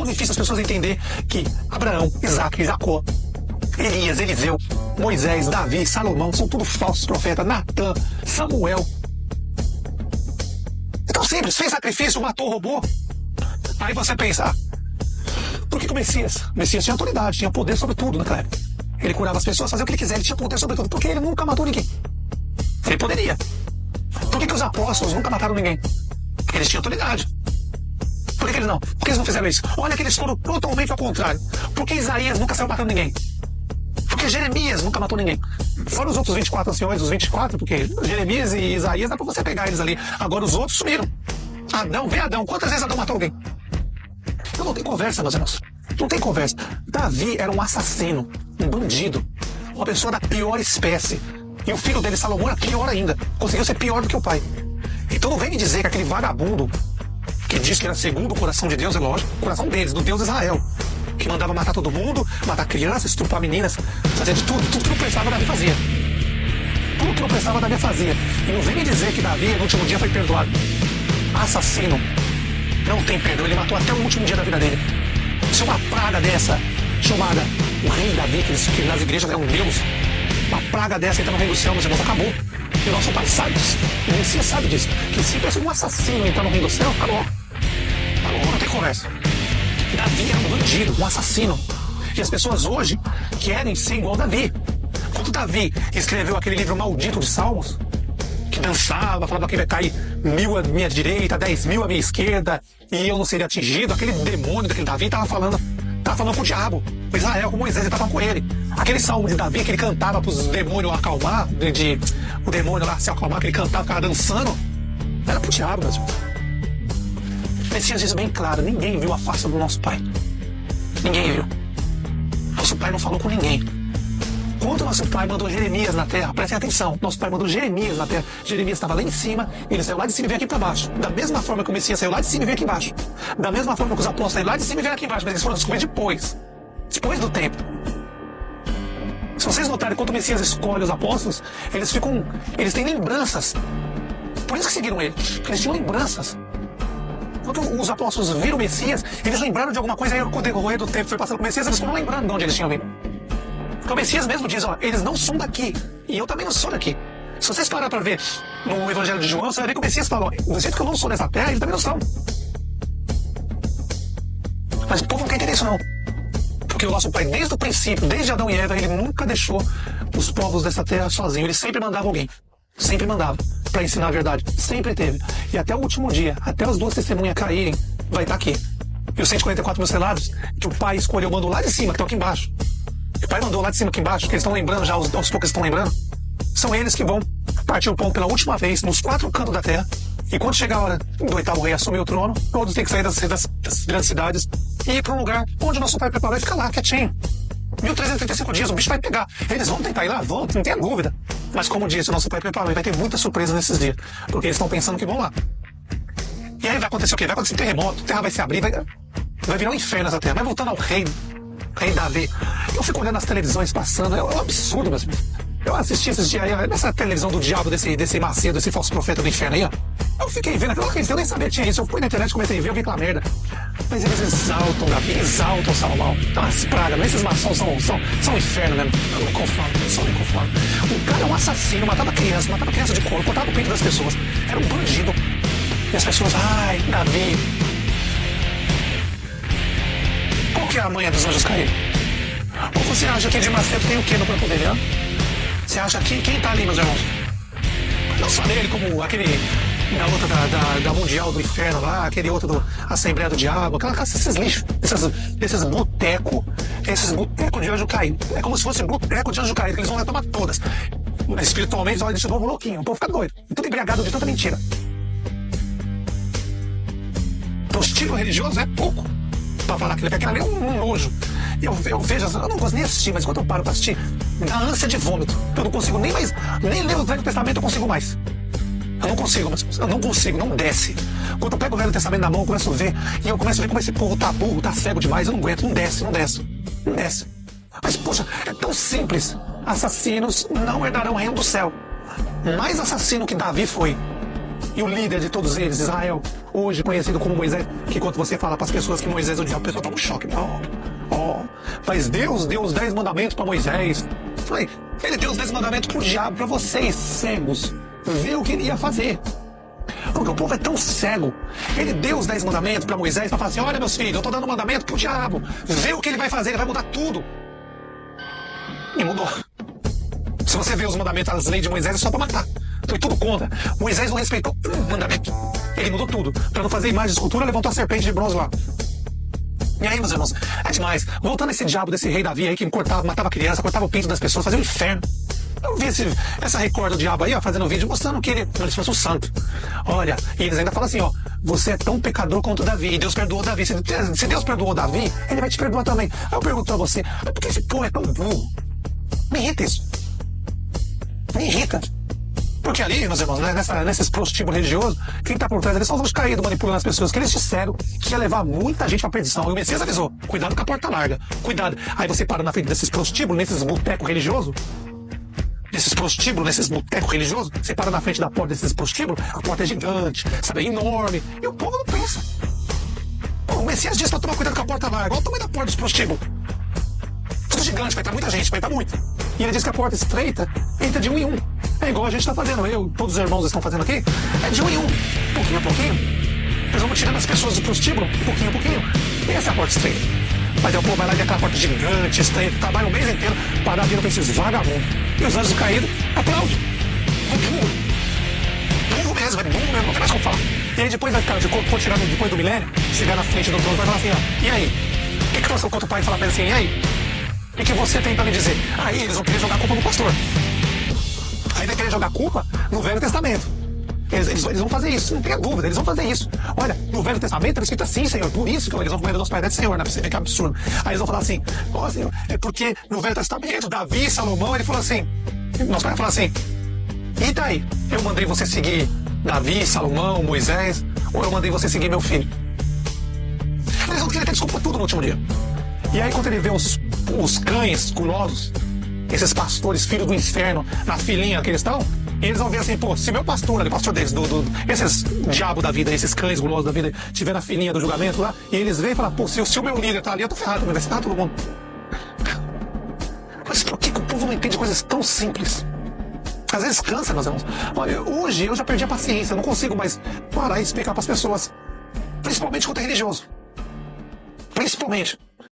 tão difícil as pessoas entender que Abraão, Isaac, Jacó, Elias, Eliseu, Moisés, Davi, Salomão, são tudo falsos profetas, Natã, Samuel. Então simples, fez sacrifício, matou, roubou. Aí você pensa, por que o Messias? O Messias tinha autoridade, tinha poder sobre tudo naquela época. Ele curava as pessoas, fazia o que ele quiser, ele tinha poder sobre tudo, porque ele nunca matou ninguém. Ele poderia. Por que os apóstolos nunca mataram ninguém? Porque eles tinham autoridade. Por que eles não? Por que eles não fizeram isso? Olha que eles foram totalmente ao contrário. Por que Isaías nunca saiu matando ninguém? Porque Jeremias nunca matou ninguém. Fora os outros 24 anciões, os 24, porque Jeremias e Isaías dá pra você pegar eles ali. Agora os outros sumiram. Adão, vê Adão. Quantas vezes Adão matou alguém? Então não tem conversa, meus irmãos. Não tem conversa. Davi era um assassino, um bandido, uma pessoa da pior espécie. E o filho dele, Salomão, era pior ainda. Conseguiu ser pior do que o pai. Então não vem me dizer que aquele vagabundo que diz que era segundo o coração de Deus, é lógico, o coração deles, do Deus de Israel, que mandava matar todo mundo, matar crianças, estuprar meninas, fazer de tudo, tudo que não prestava, Davi fazia. Tudo que não prestava, Davi fazia. E não vem me dizer que Davi, no último dia, foi perdoado. Assassino. Não tem perdão, ele matou até o último dia da vida dele. Se uma praga dessa, chamada o rei Davi, que nas igrejas é um Deus, uma praga dessa entra no reino do céu, meus irmãos, acabou. E o nosso pai sabe disso, o Messias sabe disso, que se um assassino entrar no reino do céu, acabou. Acabou, não tem conversa. Davi era um bandido, um assassino. E as pessoas hoje querem ser igual Davi. Quando Davi escreveu aquele livro maldito de Salmos, que dançava, falava que vai cair 1000 à minha direita, 10.000 à minha esquerda, e eu não seria atingido, aquele demônio daquele Davi estava falando com o diabo, com Israel, com Moisés, ele estava com ele. Aquele salmo de Davi que ele cantava para os demônios acalmar, o demônio lá se acalmar, que ele cantava, ficava dançando, era pro diabo mesmo. O Messias diz bem claro, ninguém viu a face do nosso pai. Ninguém viu. Nosso pai não falou com ninguém. Quando nosso pai mandou Jeremias na terra, prestem atenção, nosso pai mandou Jeremias na terra, Jeremias estava lá em cima, ele saiu lá de cima e veio aqui para baixo. Da mesma forma que o Messias saiu lá de cima e veio aqui embaixo. Da mesma forma que os apóstolos saíram lá de cima e vieram aqui embaixo, mas eles foram descobrir depois do tempo. Se vocês notarem, quando o Messias escolhe os apóstolos, eles têm lembranças. Por isso que seguiram ele, porque eles tinham lembranças. Quando os apóstolos viram o Messias, eles lembraram de alguma coisa, aí com o decorrer do tempo foi passando com o Messias, eles foram lembrando de onde eles tinham vindo. Então o Messias mesmo diz, ó, eles não são daqui, e eu também não sou daqui. Se vocês pararem para ver no Evangelho de João, você vai ver que o Messias falou, do jeito que eu não sou dessa terra, eles também não são. Mas o povo não quer entender isso não. Porque o nosso pai, desde o princípio, desde Adão e Eva, ele nunca deixou os povos dessa terra sozinhos. Ele sempre mandava alguém. Sempre mandava para ensinar a verdade. Sempre teve. E até o último dia, até as 2 testemunhas caírem, vai estar aqui. E os 144 mil selados, que o pai escolheu, mandou lá de cima, que estão aqui embaixo. O pai mandou lá de cima aqui embaixo, que eles estão lembrando já, aos poucos estão lembrando. São eles que vão partir o pão pela última vez, nos 4 cantos da terra. E quando chegar a hora do 8º rei assumir o trono, todos têm que sair das grandes cidades e ir para um lugar onde o nosso pai preparou e ficar lá, quietinho. 1335 dias, o bicho vai pegar. Eles vão tentar ir lá, vão, não tenha dúvida. Mas como disse, o nosso pai preparou e vai ter muita surpresa nesses dias. Porque eles estão pensando que vão lá. E aí vai acontecer o quê? Vai acontecer um terremoto, a terra vai se abrir, vai virar um inferno essa terra. Vai voltando ao rei Davi. Eu fico olhando as televisões passando, é um absurdo, meus irmãos. Eu assisti esses dias aí, nessa televisão do diabo, desse Macedo, desse falso profeta do inferno aí, ó. Eu fiquei vendo aquilo, eu nem sabia que tinha isso. Eu fui na internet, comecei a ver, eu vi aquela merda. Mas eles exaltam Davi, exaltam Salomão. Então as pragas, esses maçons são inferno mesmo. Eu me conformo, só me conformo. O cara é um assassino, matava criança de couro, cortava o peito das pessoas. Era um bandido. E as pessoas, ai, Davi. Qual que é a manha dos anjos caídos? Ou você acha que de Macedo tem o que no corpo dele, ó? Você acha que quem tá ali, meus irmãos? Não só ele, como aquele da outra da Mundial do Inferno lá, aquele outro do Assembleia do Diabo, esses lixos, esses botecos de anjo caído. É como se fosse boteco de anjo caído, que eles vão lá tomar todas. Mas espiritualmente, olha, deixa o povo louquinho, o povo fica doido, tudo embriagado de tanta mentira. Prostíbulo religioso é pouco pra falar que ele aquilo ali é um nojo. Eu vejo, eu não gosto nem de assistir, mas quando eu paro pra assistir, dá ânsia de vômito. Eu não consigo nem ler o Velho Testamento eu consigo mais. Eu não consigo, não desce. Quando eu pego o Velho Testamento na mão, eu começo a ver, e eu começo a ver como esse povo tá burro, tá cego demais, eu não aguento, não desce. Mas, poxa, é tão simples. Assassinos não herdarão o reino do céu. Mais assassino que Davi foi, E o líder de todos eles, Israel, hoje conhecido como Moisés, que quando você fala para as pessoas que Moisés odiava, a pessoa toma um choque. Mas Deus deu os 10 mandamentos para Moisés. Ele deu os 10 mandamentos pro diabo, para vocês, cegos, ver o que ele ia fazer. Porque o povo é tão cego. Ele deu os 10 mandamentos para Moisés para falar assim: olha, meus filhos, eu tô dando mandamento pro diabo. Vê o que ele vai fazer, ele vai mudar tudo. E mudou. Se você vê os mandamentos, as leis de Moisés, é só para matar. Foi tudo contra. Moisés não respeitou um mandamento. Ele mudou tudo. Para não fazer imagem de escultura, levantou a serpente de bronze lá. E aí, meus irmãos, é demais. Voltando a esse diabo desse rei Davi aí que cortava, matava criança, cortava o pinto das pessoas, fazia um inferno. Eu vi essa record do diabo aí, ó, fazendo um vídeo mostrando que ele fosse um santo. Olha, e eles ainda falam assim, ó: você é tão pecador quanto Davi, e Deus perdoou Davi. Se Deus perdoou Davi, ele vai te perdoar também. Aí eu pergunto a você: mas por que esse povo é tão burro? Me irrita isso. Me irrita. Porque ali, meus irmãos, né, nesses prostíbulos religiosos, quem tá por trás eles são os caídos manipulando as pessoas, que eles disseram que ia levar muita gente pra perdição. E o Messias avisou: cuidado com a porta larga, cuidado. Aí você para na frente desses prostíbulos, nesses botecos religiosos, você para na frente da porta desses prostíbulos, a porta é gigante, sabe, é enorme, e o povo não pensa. O Messias disse pra tomar cuidado com a porta larga. Olha o tamanho da porta dos prostíbulos. Tudo gigante, vai entrar muita gente, vai entrar muito. E ele diz que a porta estreita entra de um em um. É igual a gente está fazendo, todos os irmãos estão fazendo aqui, é de um em um, pouquinho a pouquinho. Eles vão tirando as pessoas do prostíbulo, pouquinho a pouquinho. E essa é a porta estreita. Mas aí o povo vai lá e vê aquela porta gigante, estreita, trabalha o mês inteiro para dar dinheiro para esses vagabundos. E os anjos caídos aplaudem. Burro mesmo, é burro mesmo, não tem mais como falar. E aí depois vai ficar, quando chegar depois do milênio, chegar na frente do trono, vai falar assim: ó, e aí? O que você conta o pai e fala pra ele assim: e aí? O que você tem pra me dizer? Aí eles vão querer jogar a culpa no pastor. Aí vai querer jogar a culpa no Velho Testamento. Eles vão fazer isso, não tenha dúvida, eles vão fazer isso. Olha, no Velho Testamento é escrito assim, Senhor, por isso que eles vão comer dos pais do Senhor, né? Pra você ver que absurdo. Aí eles vão falar assim: ó, Senhor, é porque no Velho Testamento, Davi, Salomão, ele falou assim, nosso pai falou assim: e daí? Eu mandei você seguir Davi, Salomão, Moisés, ou eu mandei você seguir meu filho? Eles vão querer ter desculpa tudo no último dia. E aí quando ele vê os cães gulosos, esses pastores, filhos do inferno, na filinha que eles estão, eles vão ver assim: pô, se meu pastor, o pastor deles, esses diabos da vida, esses cães gulosos da vida, tiver na filinha do julgamento lá, e eles veem e falam: pô, se o meu líder tá ali, eu tô ferrado, vai ferrar todo mundo. Mas por que o povo não entende coisas tão simples? Às vezes cansa, meus irmãos. Olha, hoje eu já perdi a paciência, eu não consigo mais parar e explicar para as pessoas, principalmente quando é religioso. Principalmente.